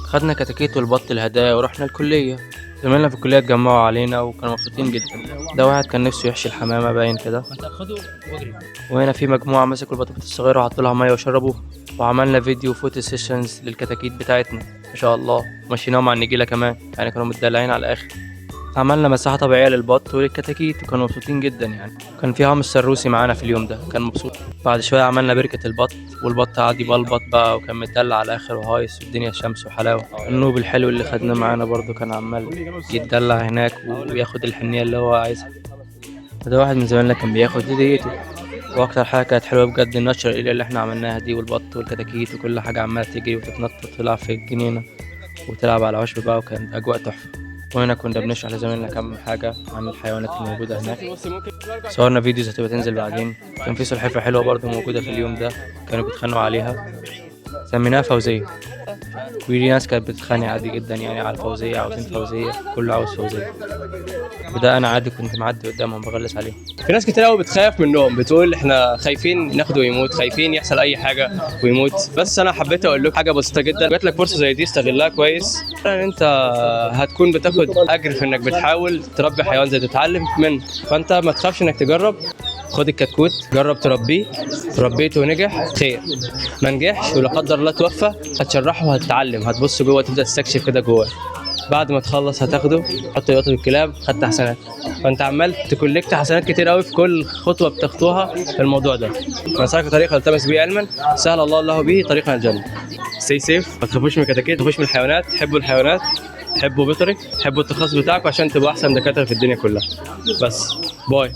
خدنا كتاكيت والبط الهدايا ورحنا الكلية. زمايلنا في الكلية اتجمعوا علينا وكانوا مبسوطين جدا. ده واحد كان نفسه يحشي الحمامة باين كده. وهنا في مجموعة مسكوا البطاطس الصغيرة وحطوا لها مية وشربوها. وعملنا فيديو فوتو سيشنز للكتاكيت بتاعتنا ما شاء الله، مشيناهم على النجيلة كمان، يعني كانوا متدلعين على الآخر. عملنا مساحة طبيعية للبط وللكتاكيت وكانوا مبسوطين جدا يعني. كان في هامستر روسي معانا في اليوم ده كان مبسوط. بعد شوية عملنا بركة البط والبط قعد يبلبط بقى وكان متدلع على الآخر وهايص والدنيا شمس وحلاوة. النوب الحلو اللي خدناه معانا برضو كان عمال يتدلع هناك وياخد الحنية اللي هو عايزها. ده واحد من زمايلنا كان بياخد هديته. واكتر حاجه كانت حلوه بجد النشر اللي احنا عملناها دي، والبط والكتاكيت وكل حاجه عماله تجري وتتنطط وتلعب في الجنينه وتلعب على العشب بقى، وكانت اجواء تحفه. وهنا كنا بنشرح لزمايلنا كم حاجه عن الحيوانات الموجوده هناك. صورنا فيديوز هتبقى تنزل بعدين. كان في سلحفاه حلوه برضو موجوده في اليوم ده، كانوا بيتخانقوا عليها، سميناها فوزيه. وفي ناس كانت بتتخانق عادي جدا يعني على الفوزيه، عاوزين فوزيه، كله عاوز فوزيه. وده انا عادي كنت معدي قدامهم بغلس عليهم. في ناس كتير قوي بتخاف منهم، بتقول احنا خايفين ناخده ويموت، خايفين يحصل اي حاجه ويموت. بس انا حبيت اقول لك حاجه بسيطه جدا، جات لك فرصه زي دي استغلها كويس. انت هتكون بتاخد اجر في انك بتحاول تربي حيوان زي تتعلم منه، فانت ما تخافش انك تجرب. خد الكتكوت جرب تربيه، ربيته ونجح خير، ما نجحش ولا قدر الله توفى، هتشرحه وهتتعلم، هتبص جوه تبدا تستكشف كده جوه. بعد ما تخلص هتاخده حط يقطب الكلاب، خدت حسنات. فانت عمال تكولكت حسنات كتير قوي في كل خطوه بتخطوها في الموضوع ده. نسلك طريق التمس به علما سهل الله به طريقنا الجنه. ستي سيف، ما تخافوش من الكتاكيت، ما تخافوش من الحيوانات، حبوا الحيوانات، حبوا بيطري، حبوا التخصص بتاعكم عشان تبقوا احسن دكاتره في الدنيا كلها. بس باي.